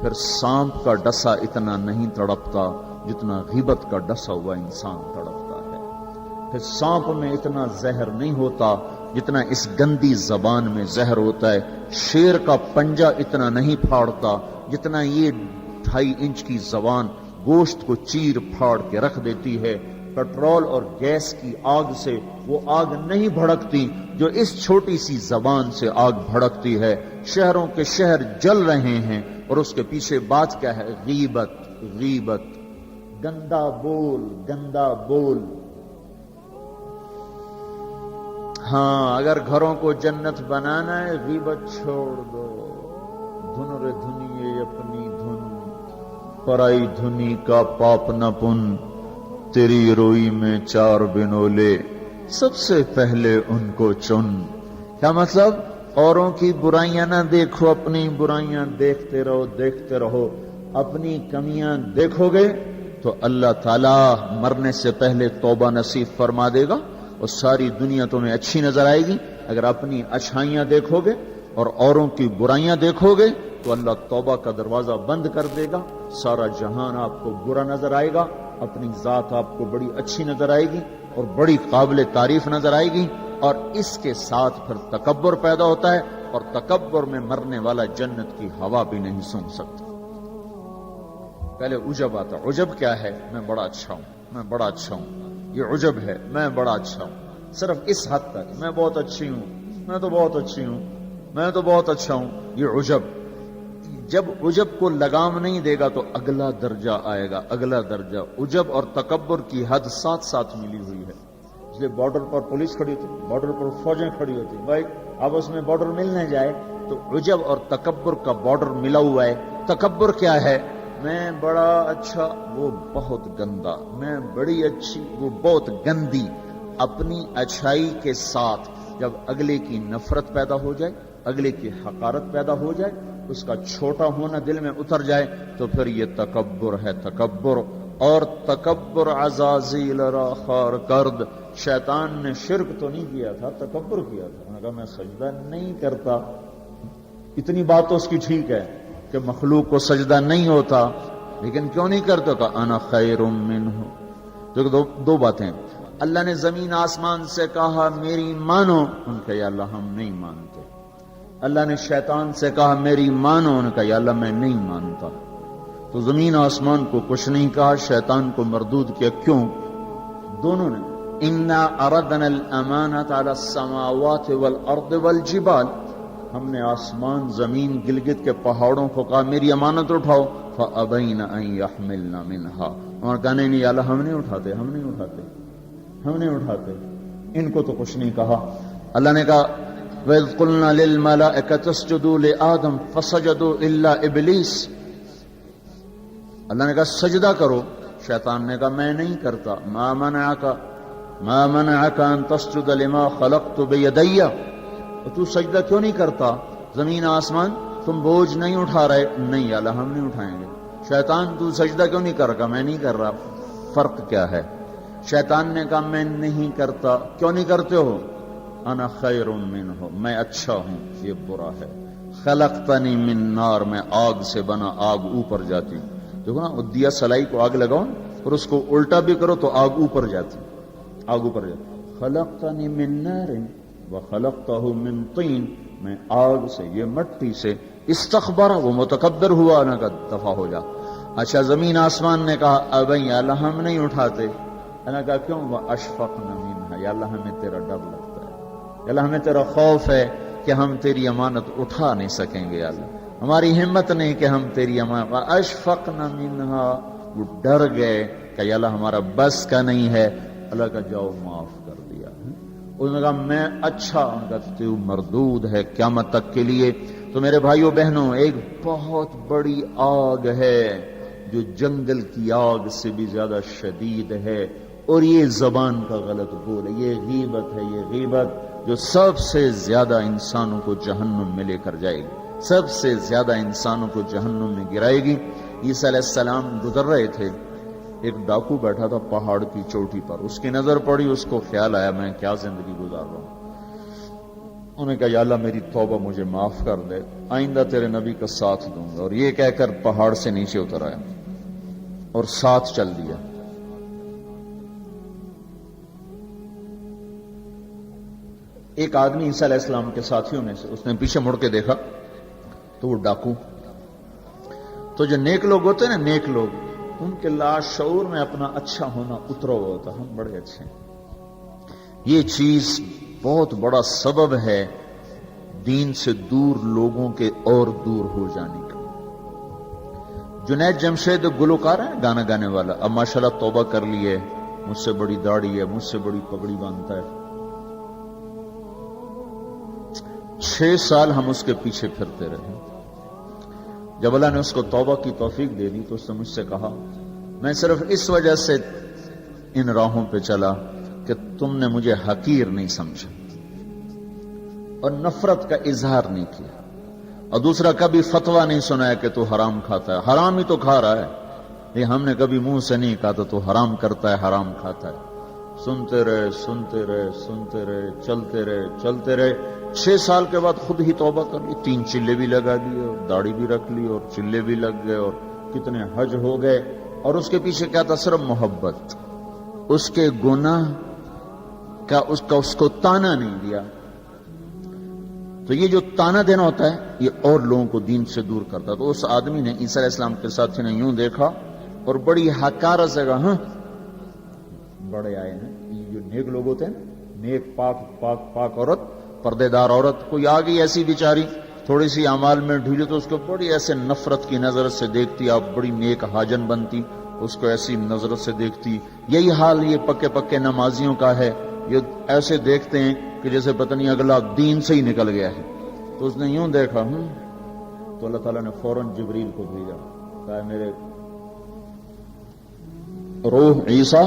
پھر سانپ کا ڈسا اتنا نہیں تڑپتا جتنا غیبت کا ڈسا ہوا انسان تڑپتا ہے. پھر سانپ میں اتنا زہر نہیں ہوتا جتنا اس گندی زبان میں زہر ہوتا ہے. شیر کا پنجہ اتنا نہیں پھاڑتا جتنا یہ 2.5 انچ کی زبان گوشت کو چیر پھاڑ کے رکھ دیتی ہے. پٹرول اور گیس کی آگ سے وہ آگ نہیں بھڑکتی جو اس چھوٹی سی زبان سے آگ بھڑکتی ہے. شہروں کے شہر جل رہے ہیں اور اس کے پیچھے بات کیا ہے؟ غیبت. غیبت، گندا بول، گندا بول. ہاں، اگر گھروں کو جنت بنانا ہے غیبت چھوڑ دو. دھن رے دھنیے اپنی دھن، پرائی دھنی کا پاپ نہ پن. تیری روئی میں 4 بنولے، سب سے پہلے ان کو چن. کیا مطلب؟ اوروں کی برائیاں نہ دیکھو، اپنی برائیاں دیکھتے رہو، دیکھتے رہو. اپنی کمیاں دیکھو گے تو اللہ تعالیٰ مرنے سے پہلے توبہ نصیب فرما دے گا اور ساری دنیا تمہیں اچھی نظر آئے گی. اگر اپنی اچھائیاں دیکھو گے اور اوروں کی برائیاں دیکھو گے تو اللہ توبہ کا دروازہ بند کر دے گا. سارا جہان آپ کو برا نظر آئے گا، اپنی ذات آپ کو بڑی اچھی نظر آئے گی اور بڑی قابل تعریف نظر آئے گی. اور اس کے ساتھ پھر تکبر پیدا ہوتا ہے اور تکبر میں مرنے والا جنت کی ہوا بھی نہیں سونگھ سکتا. پہلے عجب آتا. عجب کیا ہے؟ میں بڑا اچھا ہوں، میں بڑا اچھا ہوں. یہ عجب ہے، میں بڑا اچھا ہوں. صرف اس حد تک میں بہت اچھی ہوں، میں تو بہت اچھی ہوں، میں تو بہت اچھا ہوں. یہ عجب. جب عجب کو لگام نہیں دے گا تو اگلا درجہ آئے گا، اگلا درجہ. عجب اور تکبر کی حد ساتھ ساتھ ملی ہوئی ہے. اس لیے بارڈر پر پولیس کھڑی ہوتی، بارڈر پر فوجیں کھڑی ہوتی. بھائی آپس میں بارڈر ملنے جائے تو عجب اور تکبر کا بارڈر ملا ہوا ہے. تکبر کیا ہے؟ میں بڑا اچھا، وہ بہت گندا. میں بڑی اچھی، وہ بہت گندی. اپنی اچھائی کے ساتھ جب اگلے کی نفرت پیدا ہو جائے، اگلے کی حقارت پیدا ہو جائے، اس کا چھوٹا ہونا دل میں اتر جائے تو پھر یہ تکبر ہے. تکبر. اور تکبر عزازیل را خار کرد. شیطان نے شرک تو نہیں کیا تھا، تکبر کیا تھا. انہوں نے کہا میں سجدہ نہیں کرتا. اتنی بات تو اس کی ٹھیک ہے کہ مخلوق کو سجدہ نہیں ہوتا، لیکن کیوں نہیں کرتے؟ کہ انا خیر منہ. دو باتیں. اللہ نے زمین آسمان سے کہا میری مانو، ان کا یا اللہ ہم نہیں مانتے. اللہ نے شیطان سے کہا میری مانو، ان کا یا اللہ میں نہیں مانتا. تو زمین آسمان کو کچھ نہیں کہا، شیطان کو مردود کیا. کیوں؟ دونوں نے. انا اردنا الامانۃ علی السماوات والارض والجبال. ہم نے آسمان، زمین، گلگت کے پہاڑوں کو کہا میری امانت اٹھاؤ. فابین ان یحملن منها. اور کہا نہیں یا اللہ ہم نہیں اٹھاتے، ہم نہیں اٹھاتے، ہم نہیں اٹھاتے. ان کو تو کچھ نہیں کہا. اللہ نے کہا وَإِذْ قُلْنَا لِلْمَلَائِكَةِ اسْجُدُوا لِآدَمَ فَسَجَدُوا إِلَّا إِبْلِيسَ. اللہ نے کہا سجدہ کرو. شیطان نے کہا میں نہیں کرتا. مَا مَنَعَكَ أَن تَسْجُدَ لِمَا خَلَقْتُ بِيَدَيَّ. تو سجدہ کیوں نہیں کرتا؟ زمین آسمان تم بوجھ نہیں اٹھا رہے. نہیں یا اللہ ہم نہیں اٹھائیں گے. شیطان تو سجدہ کیوں نہیں کر رہا؟ میں نہیں کر رہا. فرق کیا ہے؟ شیطان نے کہا میں نہیں کرتا. کیوں نہیں کرتے ہو؟ انا خیر منہ، میں اچھا ہوں، یہ برا ہے. خلقتنی من نار، میں آگ سے بنا، آگ اوپر جاتی. دیکھو نا، دیا سلائی کو آگ لگاؤ اور اس کو الٹا بھی کرو تو آگ اوپر جاتی، آگ اوپر جاتی. خلقتنی من نار وخلقتہ من طین. میں آگ سے، یہ مٹی سے. استخبر، وہ متکبر ہوا، نہ کہ دفع ہو جا. اچھا زمین آسمان نے کہا ابھی یا اللہ ہم نہیں اٹھاتے. اللہ کہا کیوں؟ واشفقن منها، یا اللہ ہمیں تیرا ڈر لگتا ہے، یا اللہ ہمیں تیرا خوف ہے کہ ہم تیری امانت اٹھا نہیں سکیں گے. یا اللہ ہماری ہمت نہیں کہ ہم تیری امانت. اشفقن منها، وہ ڈر گئے کہ یا اللہ ہمارا بس کا نہیں ہے. اللہ کا جاؤ معاف کر دیا. انہوں نے کہا میں اچھا، ان کا تو مردود ہے قیامت تک کے لیے. تو میرے بھائیوں بہنوں، ایک بہت بڑی آگ ہے جو جنگل کی آگ سے بھی زیادہ شدید ہے، اور یہ زبان کا غلط بول ہے. یہ غیبت ہے. یہ غیبت جو سب سے زیادہ انسانوں کو جہنم میں لے کر جائے گی، سب سے زیادہ انسانوں کو جہنم میں گرائے گی. عیسیٰ علیہ السلام گزر رہے تھے، ایک ڈاکو بیٹھا تھا پہاڑ کی چوٹی پر. اس کی نظر پڑی، اس کو خیال آیا میں کیا زندگی گزار رہا ہوں. انہوں نے کہا یا اللہ میری توبہ مجھے معاف کر دے، آئندہ تیرے نبی کا ساتھ دوں گا، اور یہ کہہ کر پہاڑ سے نیچے اتر آیا اور ساتھ چل دیا۔ ایک آدمی عیسیٰ علیہ السلام کے ساتھیوں میں سے، اس نے پیچھے مڑ کے دیکھا تو وہ ڈاکو، تو جو نیک لوگ ہوتے ہیں نا، نیک لوگ، ان کے لاشعور میں اپنا اچھا ہونا اترا ہوا ہوتا، ہم بڑے اچھے ہیں۔ یہ چیز بہت بڑا سبب ہے دین سے دور لوگوں کے اور دور ہو جانے کا۔ جنید جمشید گلوکار ہے، گانا گانے والا، اب ماشاءاللہ توبہ کر لی ہے، مجھ سے بڑی داڑھی ہے، مجھ سے بڑی پگڑی باندھتا ہے۔ 6 سال ہم اس کے پیچھے پھرتے رہے۔ جب اللہ نے اس کو توبہ کی توفیق دے دی تو اس نے مجھ سے کہا میں صرف اس وجہ سے ان راہوں پہ چلا کہ تم نے مجھے حقیر نہیں سمجھا اور نفرت کا اظہار نہیں کیا، اور دوسرا کبھی فتویٰ نہیں سنایا کہ تو حرام کھاتا ہے، حرام ہی تو کھا رہا ہے، یہ ہم نے کبھی منہ سے نہیں کہا تو حرام کرتا ہے، حرام کھاتا ہے۔ سنتے رہے سنتے رہے سنتے رہے، چلتے رہے چلتے رہے۔ 6 سال کے بعد خود ہی توبہ کر لی، 3 چلے بھی لگا دیے اور داڑھی بھی رکھ لی اور چلے بھی لگ گئے اور کتنے حج ہو گئے، اور اس کے پیچھے کیا تھا؟ صرف محبت۔ اس کے گناہ کا اس کو تانا نہیں دیا۔ تو یہ جو تانا دینا ہوتا ہے یہ اور لوگوں کو دین سے دور کرتا ہے۔ تو اس آدمی نے عیسیٰ علیہ السلام کے ساتھی نے یوں دیکھا اور بڑی حقارت سے کہا ہاں بڑے آئے ہیں، یہ جو نیک لوگ ہوتے ہیں، نیک پاک پاک پاک عورت، پردے دار عورت، کوئی آ گئی ایسی بیچاری تھوڑی سی اعمال میں ڈھیلی تو اس کو بڑی ایسے نفرت کی نظر سے دیکھتی، آپ بڑی نیک حاجن بنتی، اس کو ایسی نظر سے دیکھتی۔ یہی حال یہ پکے پکے نمازیوں کا ہے، یہ ایسے دیکھتے ہیں کہ جیسے پتہ نہیں اگلا دین سے ہی نکل گیا ہے۔ تو اس نے یوں دیکھا تو اللہ تعالیٰ نے فوراً جبریل کو بھیجا، کہا میرے روح عیسیٰ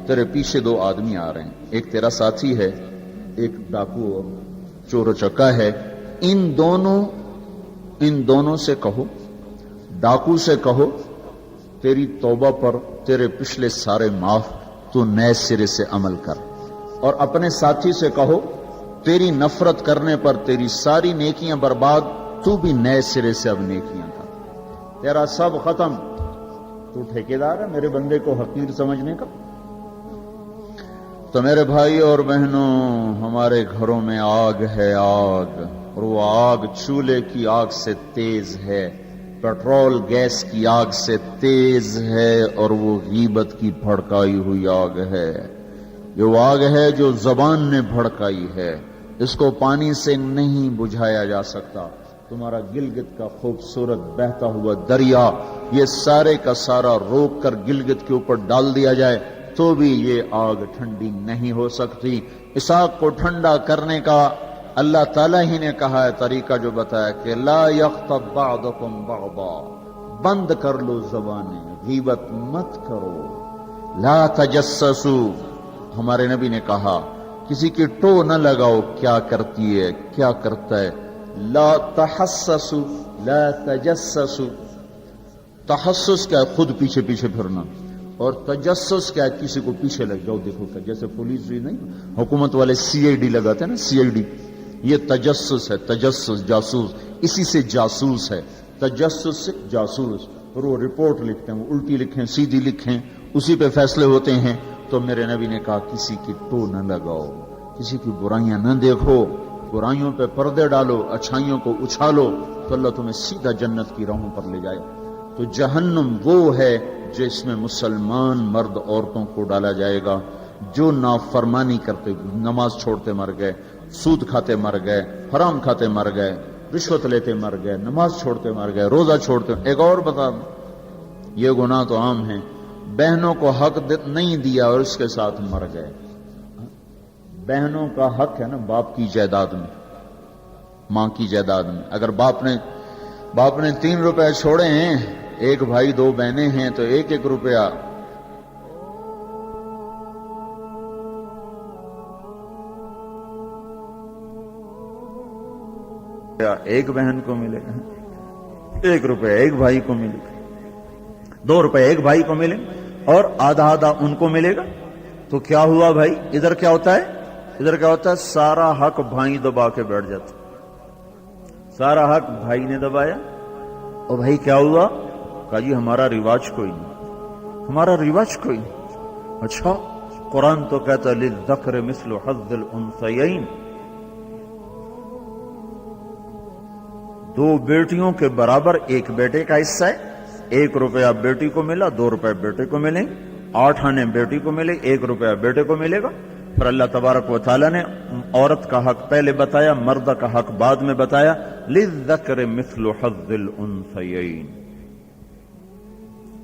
تیرے پیچھے 2 آدمی آ رہے ہیں، ایک تیرا ساتھی ہے، ایک ڈاکو اور چور و چکا ہے، ان دونوں سے کہو، ڈاکو سے کہو تیری توبہ پر تیرے پچھلے سارے معاف، تو نئے سرے سے عمل کر، اور اپنے ساتھی سے کہو تیری نفرت کرنے پر تیری ساری نیکیاں برباد، تو بھی نئے سرے سے اب نیکیاں کر، تیرا سب ختم، تو ٹھیکیدار ہے میرے بندے کو حقیر سمجھنے کا۔ تو میرے بھائی اور بہنوں، ہمارے گھروں میں آگ ہے، آگ، اور وہ آگ چولہے کی آگ سے تیز ہے، پیٹرول گیس کی آگ سے تیز ہے، اور وہ غیبت کی بھڑکائی ہوئی آگ ہے۔ یہ وہ آگ ہے جو زبان نے بھڑکائی ہے، اس کو پانی سے نہیں بجھایا جا سکتا۔ تمہارا گلگت کا خوبصورت بہتا ہوا دریا، یہ سارے کا سارا روک کر گلگت کے اوپر ڈال دیا جائے تو بھی یہ آگ ٹھنڈی نہیں ہو سکتی۔ اس آگ کو ٹھنڈا کرنے کا اللہ تعالیٰ ہی نے کہا ہے طریقہ، جو بتایا کہ لا یغتب بعضکم بعضا، بند کر لو زبانیں، غیبت مت کرو، لا تجسسوا، ہمارے نبی نے کہا کسی کی ٹو نہ لگاؤ، کیا کرتی ہے کیا کرتا ہے، لا تحسسوا لا تجسسوا، تحسس کیا ہے؟ خود پیچھے پیچھے پھرنا، اور تجسس کیا ہے؟ کسی کو پیچھے لگ جاؤ، دیکھو کیا، جیسے پولیس بھی نہیں حکومت والے CID لگاتے ہیں نا، CID، یہ تجسس ہے، تجسس جاسوس، اسی سے جاسوس ہے، تجسس سے جاسوس، اور وہ رپورٹ لکھتے ہیں، وہ الٹی لکھیں سیدھی لکھیں، اسی پہ فیصلے ہوتے ہیں۔ تو میرے نبی نے کہا کسی کی ٹو نہ لگاؤ، کسی کی برائیاں نہ دیکھو، برائیوں پہ پردے ڈالو، اچھائیوں کو اچھالو، تو اللہ تمہیں سیدھا جنت کی راہوں پر لے جائے۔ تو جہنم وہ ہے جس میں مسلمان مرد عورتوں کو ڈالا جائے گا جو نافرمانی کرتے، نماز چھوڑتے مر گئے، سود کھاتے مر گئے، حرام کھاتے مر گئے، رشوت لیتے مر گئے، نماز چھوڑتے مر گئے، روزہ چھوڑتے۔ ایک اور بتا دوں، یہ گناہ تو عام ہیں، بہنوں کو حق نہیں دیا اور اس کے ساتھ مر گئے۔ بہنوں کا حق ہے نا باپ کی جائیداد میں، ماں کی جائیداد میں۔ اگر باپ نے 3 روپے چھوڑے ہیں، ایک بھائی 2 بہنیں ہیں تو 1-1 روپیہ ایک بہن کو ملے گا، 1 روپیہ ایک بھائی کو ملے گا، 2 روپے ایک بھائی کو ملے اور آدھا آدھا ان کو ملے گا۔ تو کیا ہوا بھائی؟ ادھر کیا ہوتا ہے؟ ادھر کیا ہوتا ہے سارا حق بھائی دبا کے بیٹھ جاتا، سارا حق بھائی نے دبایا، اور بھائی کیا ہوا؟ کہا جی ہمارا رواج کوئی نہیں، ہمارا رواج کوئی نہیں۔ اچھا قرآن تو کہتا ہے للذکر مثل حظ الانثیین، دو بیٹیوں کے برابر ایک بیٹے کا حصہ ہے، 1 روپیہ بیٹی کو ملا، 2 روپے بیٹے کو ملیں، 8 آنے بیٹی کو ملے، 1 روپیہ بیٹے کو ملے گا۔ پھر اللہ تبارک و تعالیٰ نے عورت کا حق پہلے بتایا، مرد کا حق بعد میں بتایا، للذکر مثل حظ الانثیین،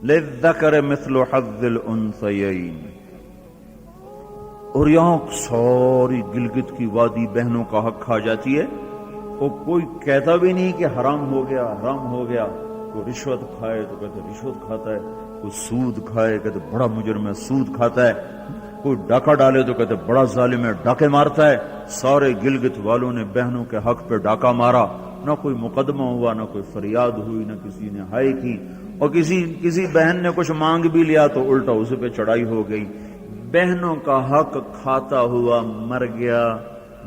للذکر مثل حظ الانثیین۔ اور یہاں ساری گلگت کی وادی بہنوں کا حق کھا جاتی ہے، اور کوئی کہتا بھی نہیں کہ حرام ہو گیا، حرام ہو گیا۔ کوئی رشوت کھائے تو کہتے رشوت کھاتا ہے، کوئی سود کھائے کہتے بڑا مجرم ہے سود کھاتا ہے، کوئی ڈاکہ ڈالے تو کہتے بڑا ظالم ہے ڈاکے مارتا ہے۔ سارے گلگت والوں نے بہنوں کے حق پہ ڈاکہ مارا، نہ کوئی مقدمہ ہوا، نہ کوئی فریاد ہوئی، نہ کسی نے ہائے کی، اور کسی بہن نے کچھ مانگ بھی لیا تو الٹا اسے پہ چڑھائی ہو گئی۔ بہنوں کا حق کھاتا ہوا مر گیا،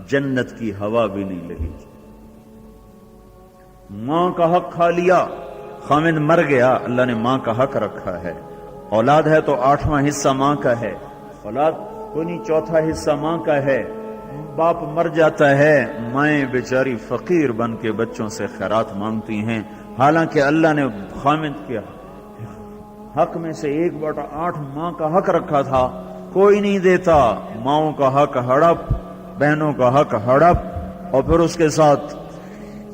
جنت کی ہوا بھی نہیں لگی۔ ماں کا حق کھا لیا، خامد مر گیا، اللہ نے ماں کا حق رکھا ہے۔ اولاد ہے تو 8واں حصہ ماں کا ہے، اولاد کوئی نہیں 4تھا حصہ ماں کا ہے۔ باپ مر جاتا ہے، مائیں بیچاری فقیر بن کے بچوں سے خیرات مانگتی ہیں، حالانکہ اللہ نے خامد کے حق میں سے 1/8 ماں کا حق رکھا تھا، کوئی نہیں دیتا۔ ماؤں کا حق ہڑپ، بہنوں کا حق ہڑپ، اور پھر اس کے ساتھ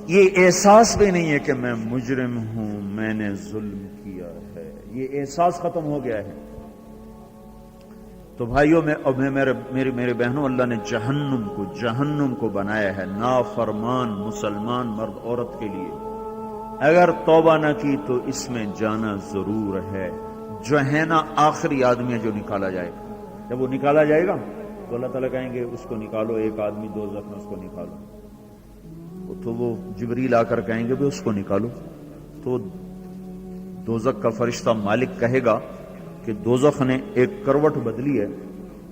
یہ احساس بھی نہیں ہے کہ میں مجرم ہوں، میں نے ظلم کیا ہے، یہ احساس ختم ہو گیا ہے۔ تو بھائیوں میں اب میرے بہنوں، اللہ نے جہنم کو بنایا ہے نافرمان مسلمان مرد عورت کے لیے۔ اگر توبہ نہ کی تو اس میں جانا ضرور ہے۔ جو ہے نا آخری آدمی ہے جو نکالا جائے گا، جب وہ نکالا جائے گا تو اللہ تعالیٰ کہیں گے اس کو نکالو، ایک آدمی دوزخ میں اس کو نکالو، تو وہ جبریل آ کر کہیں گے بھی اس کو نکالو، تو دوزخ کا فرشتہ مالک کہے گا کہ دوزخ نے ایک کروٹ بدلی ہے،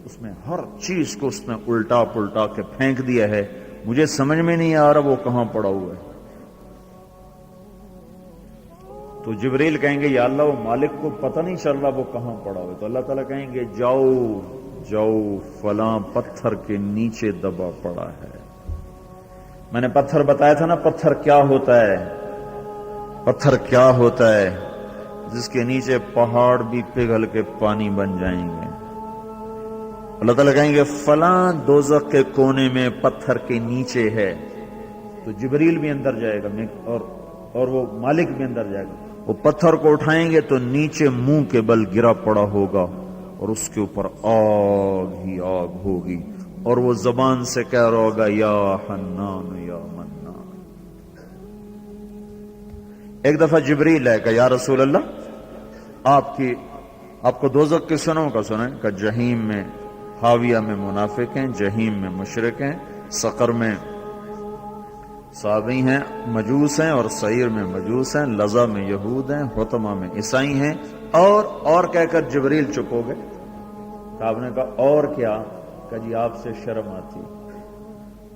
اس میں ہر چیز کو اس نے الٹا پلٹا کے پھینک دیا ہے، مجھے سمجھ میں نہیں آ رہا وہ کہاں پڑا ہوا ہے۔ تو جبریل کہیں گے یا اللہ وہ مالک کو پتہ نہیں چل رہا وہ کہاں پڑا ہوا ہے، تو اللہ تعالیٰ کہیں گے جاؤ فلاں پتھر کے نیچے دبا پڑا ہے۔ میں نے پتھر بتایا تھا نا، پتھر کیا ہوتا ہے، پتھر کیا ہوتا ہے، جس کے نیچے پہاڑ بھی پگھل کے پانی بن جائیں گے۔ اللہ تعالیٰ کہیں گے فلاں دوزخ کے کونے میں پتھر کے نیچے ہے، تو جبریل بھی اندر جائے گا اور وہ مالک بھی اندر جائے گا، وہ پتھر کو اٹھائیں گے تو نیچے منہ کے بل گرا پڑا ہوگا، اور اس کے اوپر آگ ہی آگ ہوگی، اور وہ زبان سے کہہ رہا ہوگا یا حنان یا منان۔ ایک دفعہ جبریل ہے کہ یا رسول اللہ آپ کو دوزخ کے سنوں کا سنیں کہ جہیم میں حاویہ میں منافق ہیں، جہیم میں مشرک ہیں، سقر میں صابئی ہیں مجوس ہیں، اور سعیر میں مجوس ہیں، لظہ میں یہود ہیں، حطمہ میں عیسائی ہیں، اور کہہ کر جبریل چپ ہو گئے۔ تو آپ نے کہا اور کیا؟ کہ جی آپ سے شرم آتی،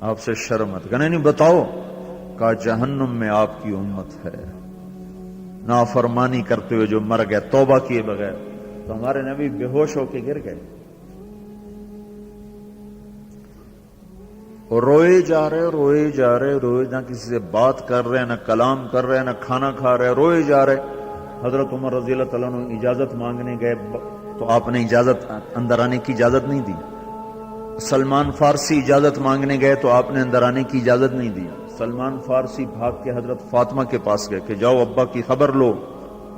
آپ سے شرم آتی، کہنے نہیں بتاؤ، کہا جہنم میں آپ کی امت ہے، نافرمانی کرتے ہوئے جو مر گئے توبہ کیے بغیر، تو ہمارے نبی بے ہوش ہو کے گر گئے، اور روئے جا رہے، نہ کسی سے بات کر رہے، نہ کلام کر رہے، نہ کھانا کھا رہے، روئے جا رہے۔ حضرت عمر رضی اللہ تعالیٰ عنہ اجازت مانگنے گئے تو آپ نے اندر آنے کی اجازت نہیں دی۔ سلمان فارسی اجازت مانگنے گئے تو آپ نے اندر آنے کی اجازت نہیں دی۔ سلمان فارسی بھاگ کے حضرت فاطمہ کے پاس گئے کہ جاؤ ابا کی خبر لو،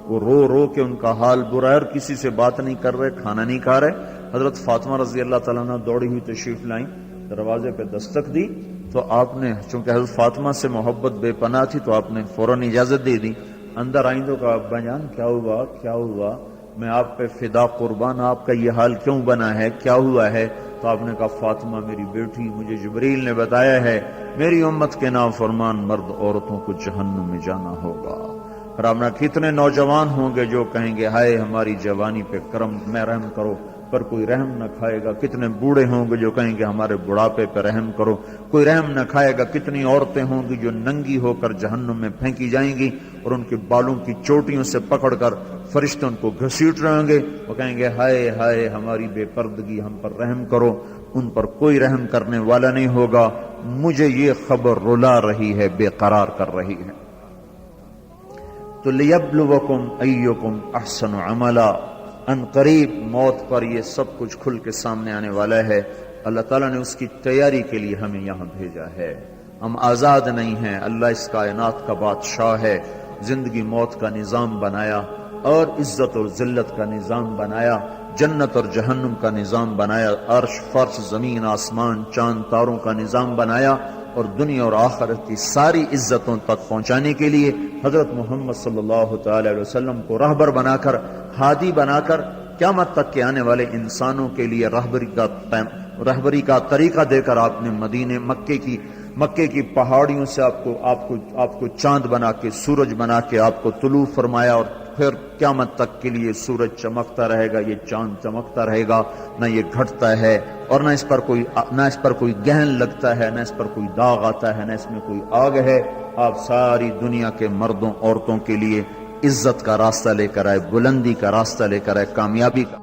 وہ رو کے ان کا حال برا ہے اور کسی سے بات نہیں کر رہے، کھانا نہیں کھا رہے۔ حضرت فاطمہ رضی اللہ تعالیٰ عنہ دوڑی ہوئی تشریف لائیں، دروازے پہ دستک دی تو آپ نے، چونکہ حضرت فاطمہ سے محبت بے پناہ تھی، تو آپ نے فوراً اجازت دے دی۔ اندر آئیں تو کہا ابا جان کیا ہوا، میں آپ پہ فدا قربان، آپ کا یہ حال کیوں بنا ہے، کیا ہوا ہے؟ تو آپ نے کہا فاطمہ میری بیٹی، مجھے جبریل نے بتایا ہے میری امت کے نافرمان مرد عورتوں کو جہنم میں جانا ہوگا۔ اور آپ نے کتنے نوجوان ہوں گے جو کہیں گے ہائے ہماری جوانی پہ کرم میں رحم کرو، پر کوئی رحم نہ کھائے گا۔ کتنے بوڑھے ہوں گے جو کہیں گے ہمارے بڑھاپے پہ رحم کرو، کوئی رحم نہ کھائے گا۔ کتنی عورتیں ہوں گی جو ننگی ہو کر جہنم میں پھینکی جائیں گی اور ان کے بالوں کی چوٹیوں سے پکڑ کر فرشتے ان کو گھسیٹ رہے ہوں گے، وہ کہیں گے ہائے ہائے ہماری بے پردگی، ہم پر رحم کرو۔ ان پر کوئی رحم کرنے والا نہیں ہوگا۔ مجھے یہ خبر رلا رہی ہے، بے قرار کر رہی ہے۔ تو لیبلوکم ایکم احسن عملا، ان قریب موت پر یہ سب کچھ کھل کے سامنے آنے والا ہے۔ اللہ تعالیٰ نے اس کی تیاری کے لیے ہمیں یہاں بھیجا ہے۔ ہم آزاد نہیں ہیں، اللہ اس کائنات کا بادشاہ ہے، زندگی موت کا نظام بنایا اور عزت اور ذلت کا نظام بنایا، جنت اور جہنم کا نظام بنایا، عرش فرش زمین آسمان چاند تاروں کا نظام بنایا، اور دنیا اور آخرت کی ساری عزتوں تک پہنچانے کے لیے حضرت محمد صلی اللہ تعالی علیہ وسلم کو رہبر بنا کر، ہادی بنا کر، قیامت تک کے آنے والے انسانوں کے لیے رہبری کا طریقہ دے کر آپ نے مکے کی پہاڑیوں سے آپ کو چاند بنا کے، سورج بنا کے آپ کو طلوع فرمایا، اور پھر قیامت تک کے لیے سورج چمکتا رہے گا، یہ چاند چمکتا رہے گا، نہ یہ گھٹتا ہے، اور نہ اس پر کوئی گہن لگتا ہے، نہ اس پر کوئی داغ آتا ہے، نہ اس میں کوئی آگ ہے۔ آپ ساری دنیا کے مردوں عورتوں کے لیے عزت کا راستہ لے کر آئے، بلندی کا راستہ لے کر آئے، کامیابی کا۔